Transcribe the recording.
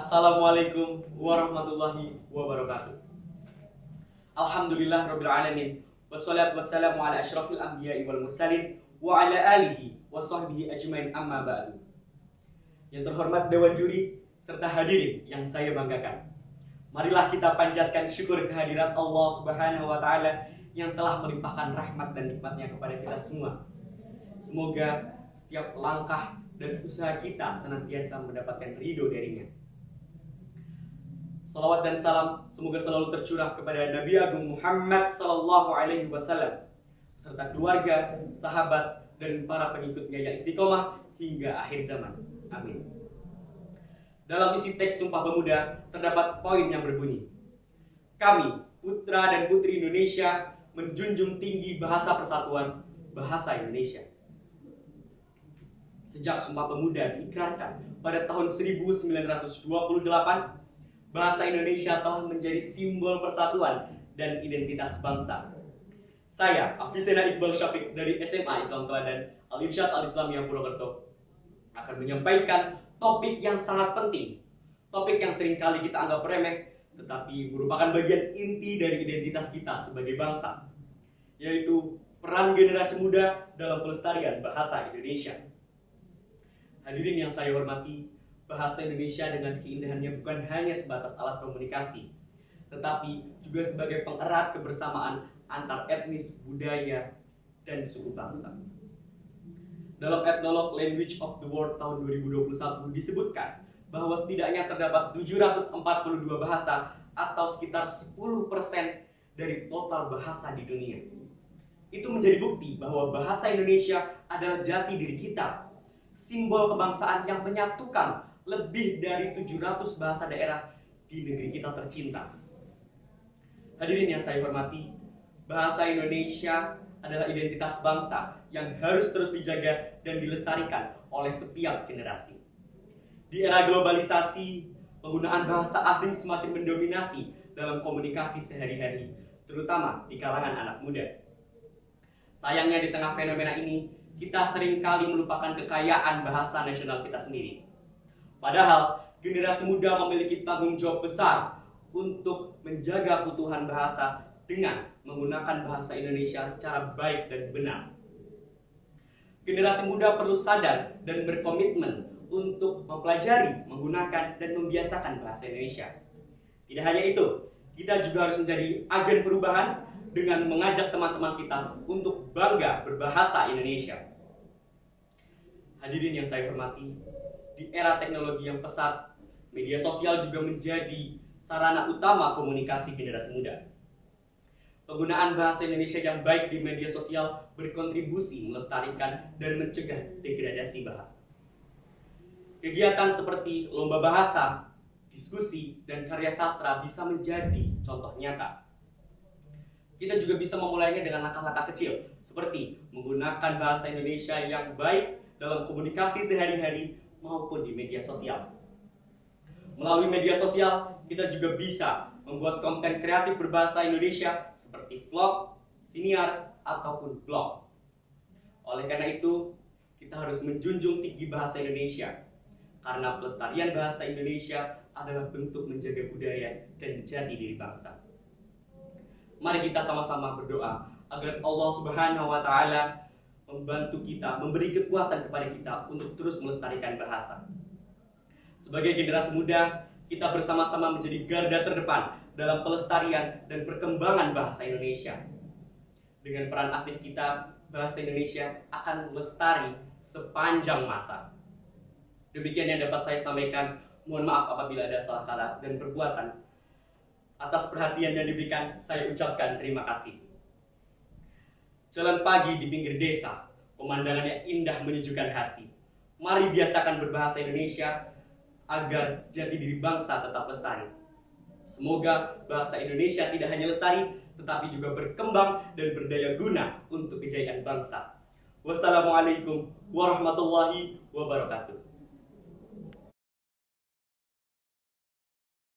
Assalamualaikum warahmatullahi wabarakatuh. Alhamdulillah rabbil alamin. Wassalatu wassalamu ala asyrafil anbiya'i wal mursalin wa ala alihi wa sahbihi ajmain, amma ba'du. Yang terhormat dewan juri serta hadirin yang saya banggakan, marilah kita panjatkan syukur kehadirat Allah Subhanahu wa taala yang telah melimpahkan rahmat dan nikmatnya kepada kita semua. Semoga setiap langkah dan usaha kita senantiasa mendapatkan ridho darinya. Salawat dan salam semoga selalu tercurah kepada Nabi Agung Muhammad sallallahu alaihi wasallam serta keluarga, sahabat, dan para pengikutnya yang istiqomah hingga akhir zaman. Amin. Dalam isi teks Sumpah Pemuda terdapat poin yang berbunyi, kami, putra dan putri Indonesia, menjunjung tinggi bahasa persatuan, bahasa Indonesia. Sejak Sumpah Pemuda diikrarkan pada tahun 1928, bahasa Indonesia telah menjadi simbol persatuan dan identitas bangsa. Saya, Afizena Iqbal Syafiq dari SMA Islam Teladan Al-Irsyad Al-Islamiyah Purwokerto, akan menyampaikan topik yang sangat penting. Topik yang seringkali kita anggap remeh, tetapi merupakan bagian inti dari identitas kita sebagai bangsa, yaitu peran generasi muda dalam pelestarian bahasa Indonesia. Hadirin yang saya hormati, bahasa Indonesia dengan keindahannya bukan hanya sebatas alat komunikasi, tetapi juga sebagai pengerat kebersamaan antar etnis, budaya, dan suku bangsa. Dalam Ethnologue Language of the World tahun 2021 disebutkan bahwa setidaknya terdapat 742 bahasa atau sekitar 10% dari total bahasa di dunia. Itu menjadi bukti bahwa bahasa Indonesia adalah jati diri kita, simbol kebangsaan yang menyatukan lebih dari 700 bahasa daerah di negeri kita tercinta. Hadirin yang saya hormati, bahasa Indonesia adalah identitas bangsa yang harus terus dijaga dan dilestarikan oleh setiap generasi. Di era globalisasi, penggunaan bahasa asing semakin mendominasi dalam komunikasi sehari-hari, terutama di kalangan anak muda. Sayangnya di tengah fenomena ini, kita seringkali melupakan kekayaan bahasa nasional kita sendiri. Padahal, generasi muda memiliki tanggung jawab besar untuk menjaga keutuhan bahasa dengan menggunakan bahasa Indonesia secara baik dan benar. Generasi muda perlu sadar dan berkomitmen untuk mempelajari, menggunakan, dan membiasakan bahasa Indonesia. Tidak hanya itu, kita juga harus menjadi agen perubahan dengan mengajak teman-teman kita untuk bangga berbahasa Indonesia. Hadirin yang saya hormati, di era teknologi yang pesat, media sosial juga menjadi sarana utama komunikasi generasi muda. Penggunaan bahasa Indonesia yang baik di media sosial berkontribusi melestarikan dan mencegah degradasi bahasa. Kegiatan seperti lomba bahasa, diskusi, dan karya sastra bisa menjadi contoh nyata. Kita juga bisa memulainya dengan langkah-langkah kecil, seperti menggunakan bahasa Indonesia yang baik dalam komunikasi sehari-hari maupun di media sosial. Melalui media sosial, kita juga bisa membuat konten kreatif berbahasa Indonesia seperti vlog, siniar, ataupun blog. Oleh karena itu, kita harus menjunjung tinggi bahasa Indonesia, karena pelestarian bahasa Indonesia adalah bentuk menjaga budaya dan jati diri bangsa. Mari kita sama-sama berdoa agar Allah Subhanahu wa taala membantu kita, memberi kekuatan kepada kita untuk terus melestarikan bahasa. Sebagai generasi muda, kita bersama-sama menjadi garda terdepan dalam pelestarian dan perkembangan bahasa Indonesia. Dengan peran aktif kita, bahasa Indonesia akan lestari sepanjang masa. Demikian yang dapat saya sampaikan. Mohon maaf apabila ada salah kata dan perbuatan. Atas perhatian yang diberikan, saya ucapkan terima kasih. Jalan pagi di pinggir desa, pemandangannya indah menyejukkan hati. Mari biasakan berbahasa Indonesia agar jati diri bangsa tetap lestari. Semoga bahasa Indonesia tidak hanya lestari, tetapi juga berkembang dan berdaya guna untuk kejayaan bangsa. Wassalamualaikum warahmatullahi wabarakatuh.